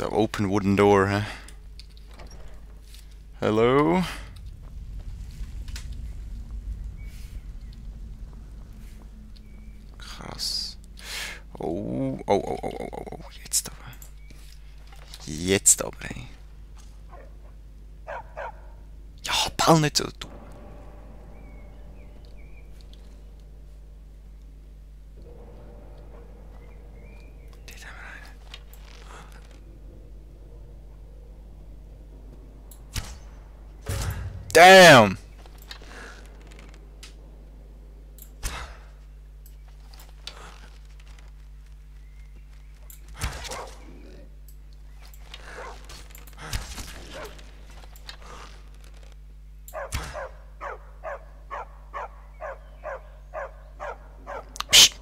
So, open wooden door, hä? Hello? Krass. Oh, oh, oh, oh, oh, oh, oh, jetzt aber. Jetzt aber, ey. Ja, ball nicht so, du. Dort haben wir einen. Damn! Psst.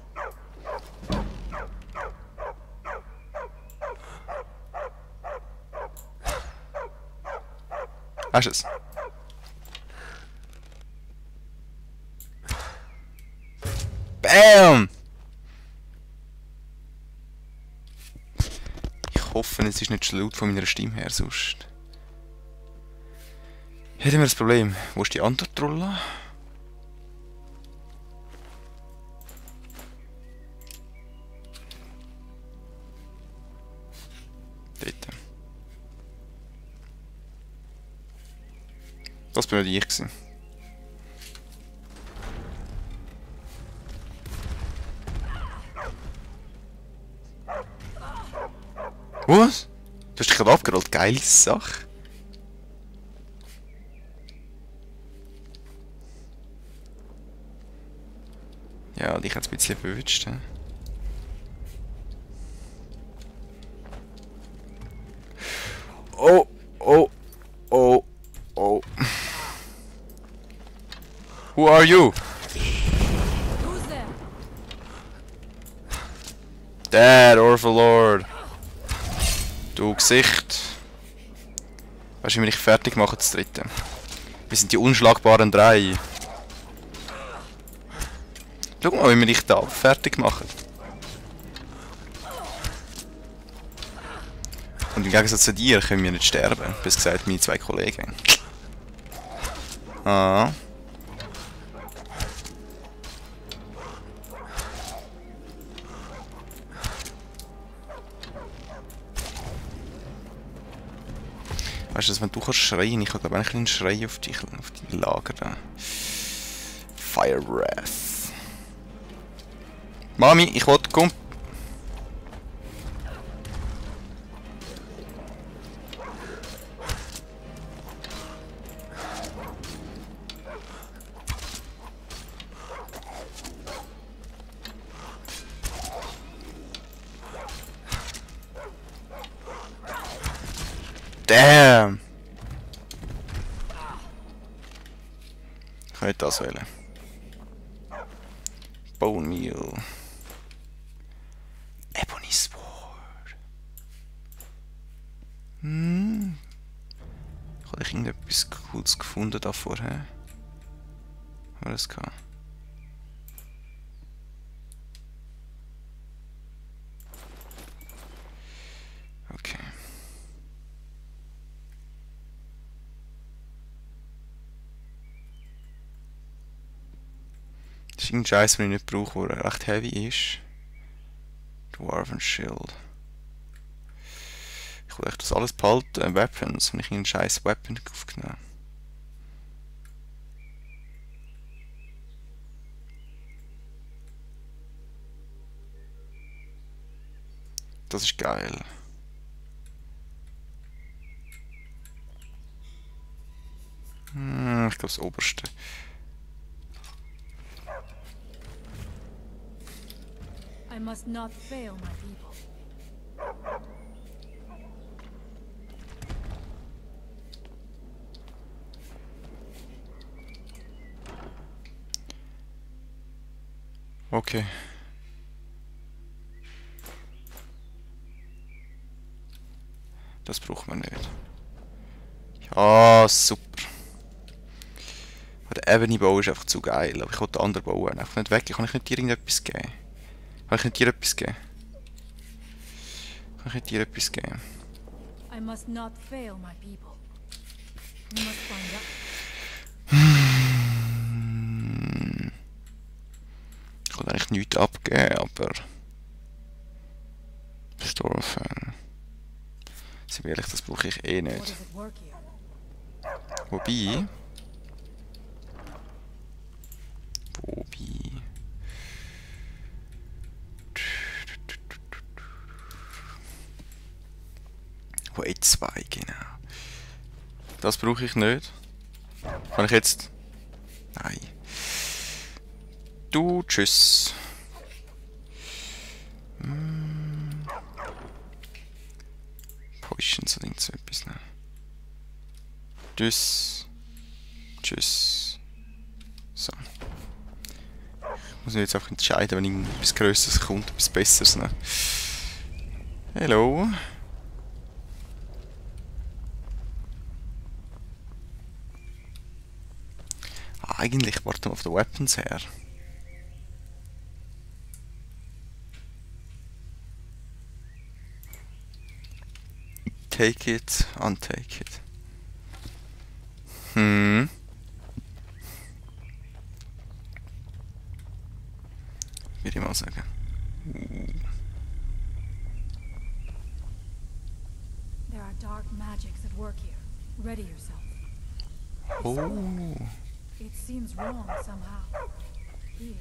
Hast du es? Bam! Ich hoffe, es ist nicht zu laut von meiner Stimme her, sonst hätten wir das Problem. Wo ist die andere Trolle? Dort. Das bin nicht ich gewesen. Was? Du hast dich gerade abgerollt. Geile Sache. Ja, dich hat es ein bisschen verwünscht. He? Oh, oh, oh, oh. Who are you? Who's there? Dad, Overlord. Du Gesicht. Weißt du, wie wir dich fertig machen, das dritte? Wir sind die unschlagbaren drei. Schau mal, wie wir dich da fertig machen. Und im Gegensatz zu dir können wir nicht sterben. Bis gesagt, meine zwei Kollegen. Ah. Weißt du, wenn du kannst schreien, ich habe glaube ich einen Schrei auf die Lager da. Fire Wrath. Mami, ich wollte, komm. Damn! Ich kann nicht das wählen. Bone Meal. Ebony Sword. Hm. Habe ich irgendetwas Cooles gefunden da vorher? Haben wir das gehabt? Okay. Das ist irgendein Scheiß, den ich nicht brauche, der recht heavy ist. Dwarven Shield. Ich will echt das alles behalten. Weapons. Und ich einen scheiß Weapon aufgenommen. Das ist geil. Ich glaube das oberste. I must not fail my people. Okay. Das braucht man nicht. Ja, super. Der Ebony-Bau ist einfach zu geil, aber ich will den anderen bauen. Einfach nicht weg. Kann ich nicht dir irgendetwas geben? Kann ich nicht dir etwas geben? Kann ich nicht dir etwas geben? must not fail my people. We must find out. Ich kann eigentlich nichts abgeben, aber... Stormfang. Sind wir ehrlich, das brauche ich eh What nicht. does it work here? Wobei... Wo E2, genau. Das brauche ich nicht. Kann ich jetzt... Nein. Du, tschüss. Potions oder irgend so etwas. Ne? Tschüss. Tschüss. So. Ich muss mich jetzt einfach entscheiden, wenn irgendetwas Größeres kommt, etwas Besseres. Ne? Hello. Eigentlich warten wir auf die Weapons her. Take it, untake it. Würde ich mal sagen. There are dark magics at work here. Ready yourself. Oh. It seems wrong somehow. Here,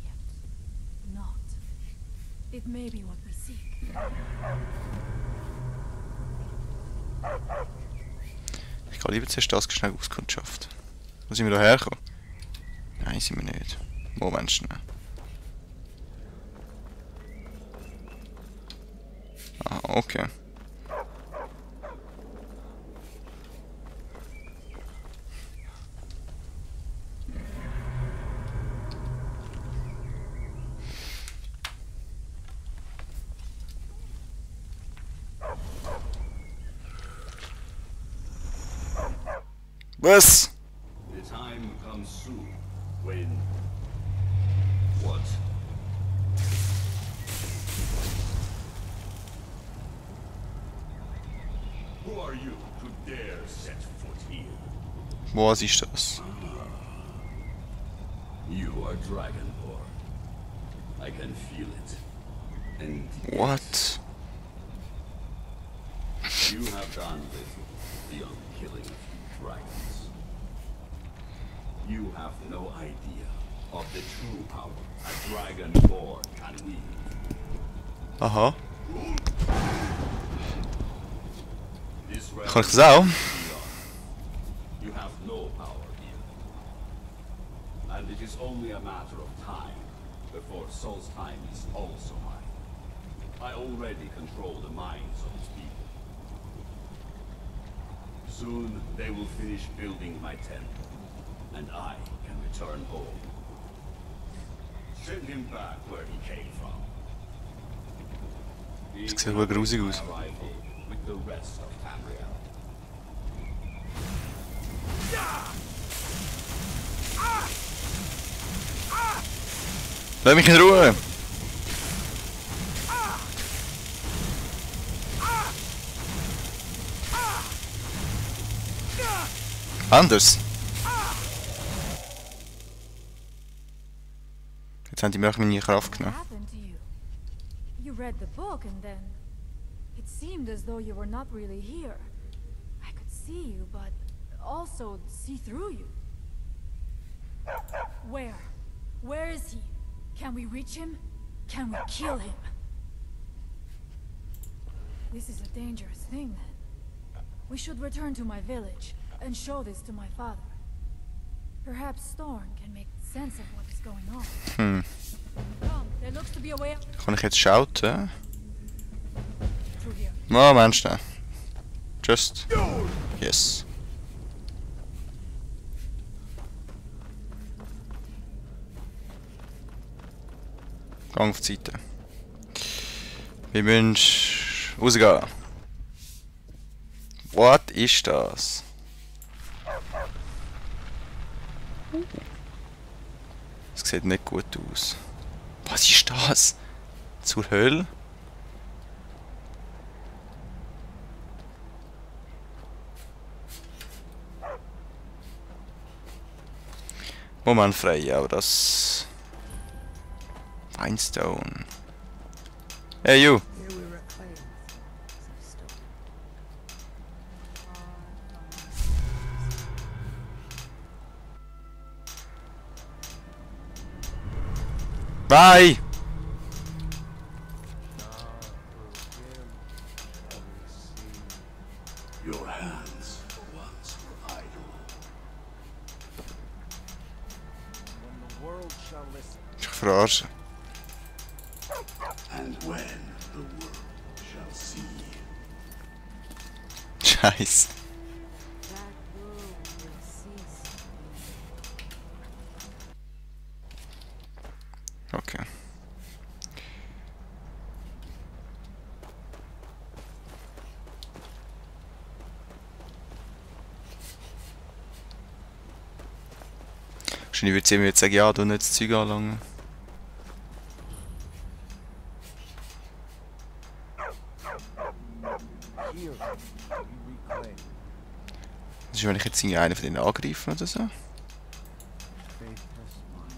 yet not. It may be what we seek. Ich gehe lieber zuerst das schnell Auskundschaft. Wo sind wir da hergekommen? Nein, sind wir nicht. Moment schnell. Ah, okay. Was? The time comes soon when... What? Who are you to dare set foot here? Was ist das? You are Dragonborn. I can feel it. And What? you have done little beyond killing a few dragons. You have no idea of the true power a Dragonborn can wield. Aha. This realm Kann ich das auch? beyond. You have no power here. And it is only a matter of time before Sol's time is also mine. I already control the minds of his people. Soon they will finish building my temple, and I can return home. Send him back where he came from. He Das sieht wohl grusig aus. my arrival with the rest of Tamriel. Lass mich in Ruhe! Anders! Jetzt haben die mir auch meine Kraft What genommen. happened to you? You read the book and then... It seemed as though you were not really here. I could see you, but also see through you. Where? Where is he? Can we reach him? Can we kill him? This is a dangerous thing, then. We should return to my village and show this to my father. Perhaps Storm can make sense of what is going on. Come, there looks to be a way out Kann ich jetzt schauten? through here. Moment schnell. Just. Yes. Gang auf die Seite. Wir müssen rausgehen. Was ist das? Das sieht nicht gut aus. Was ist das? Zur Hölle? Moment frei, aber das... Feinstone. Hey, you! Here we reclaim some stone. Bye! Your hands once were idle. When the world shall listen. Ich verarschen. And when the world shall see. Scheiße. That world will cease. Okay. Wahrscheinlich würde sie mir jetzt sagen, ja, du nicht das Zeug anlangen. Here we reclaim. Das ist, wenn ich jetzt irgendwie einen von denen angreife oder so. Faithless minds.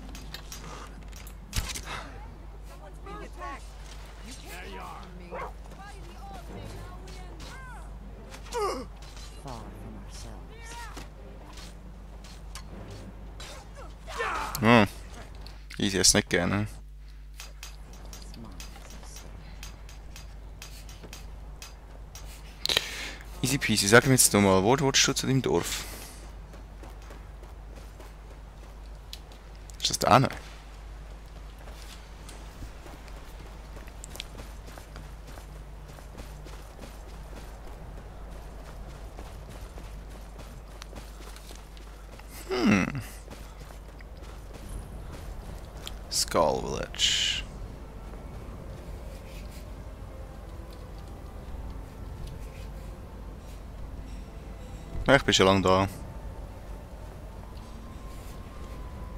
Far from ourselves. Hm. Easy, hast du nicht gerne. It's mine, as I say. Easy peasy, sag mir jetzt nochmal, wo willst du zu deinem Dorf? Ist das da eine? Skull Village. Ja, ich bin schon lange da.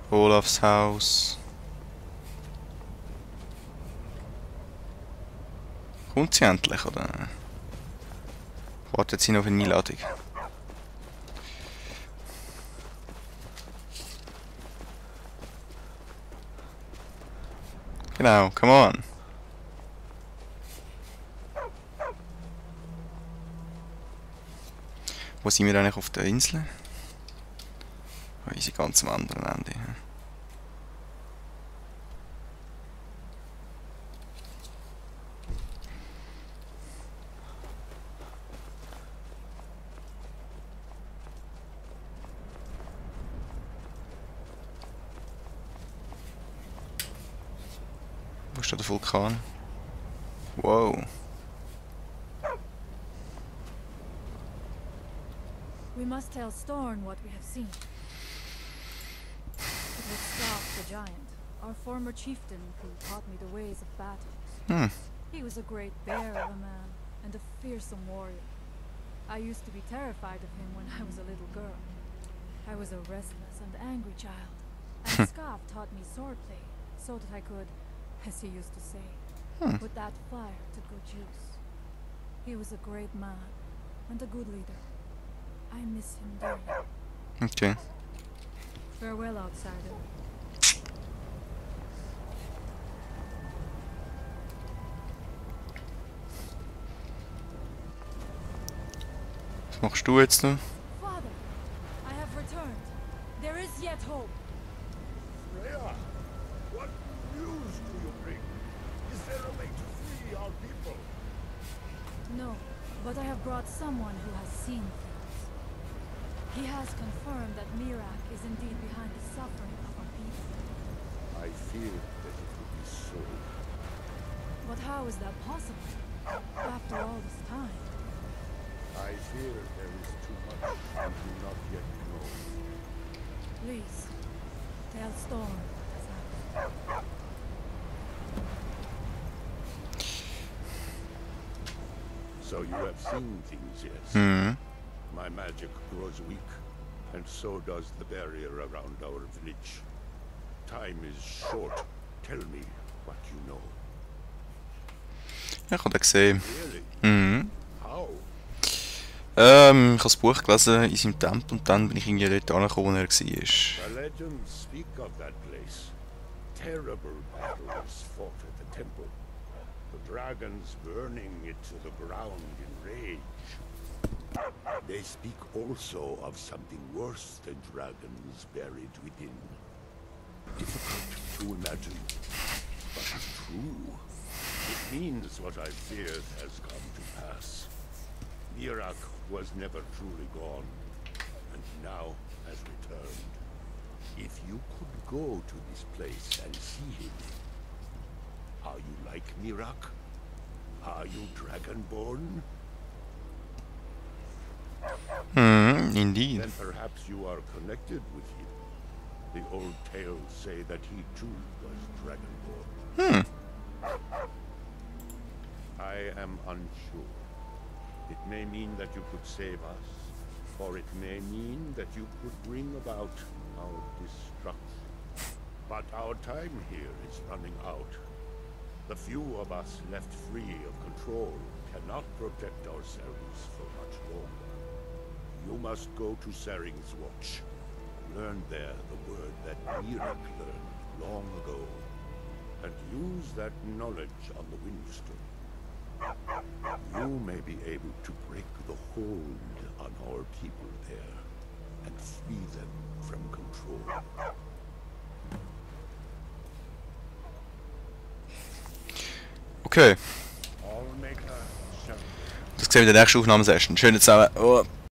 Olafs Haus. Kommt sie endlich, oder? Wartet sie noch auf eine Einladung? Genau, come on. Wo sind wir eigentlich auf der Insel? Oh, wir sind ganz am anderen Ende. Wo ist da der Vulkan? Wow. We must tell Storn what we have seen. It was Scout the Giant, our former chieftain who taught me the ways of battle. He was a great bear of a man, and a fearsome warrior. I used to be terrified of him when I was a little girl. I was a restless and angry child, and Scav taught me swordplay, so that I could, as he used to say, put that fire to good use. He was a great man, and a good leader. I miss him dearly. Okay. Farewell, outsider. Was machst du jetzt noch? Father, I have returned. There is yet hope. Freya, what news do you bring? Is there a way to free our people? No, but I have brought someone who has seen things. He has confirmed that Mirak is indeed behind the suffering of our people. I feared that it would be so. But how is that possible? After all this time. I fear there is too much we do not yet know. Please, tell Storm what has happened. So you have seen things, yes? Mhm. My magic grows weak, and so does the barrier around our village. Time is short. Tell me what you know. Ja, ich habe den gesehen. Really? Mhm. How? Ich habe das Buch gelesen in seinem Tempel und dann bin ich irgendwie dort angekommen, wo er war. The legends speak of that place. Terrible battles fought at the temple. The dragons burning it to the ground in rage. They speak also of something worse than dragons buried within. Difficult to imagine, but true. It means what I feared has come to pass. Mirak was never truly gone, and now has returned. If you could go to this place and see him, are you like Mirak? Are you Dragonborn? Indeed. Then perhaps you are connected with him. The old tales say that he too was Dragonborn. I am unsure. It may mean that you could save us, or it may mean that you could bring about our destruction. But our time here is running out. The few of us left free of control cannot protect ourselves for much longer. You must go to Saring's Watch. Learn there the word that Mirak learned long ago, and use that knowledge on the Windstone. You may be able to break the hold on our people there, and free them from control. Okay, Allmaker shall das sehen wir in der nächsten Aufnahmesession. Schönen zusammen. Oh.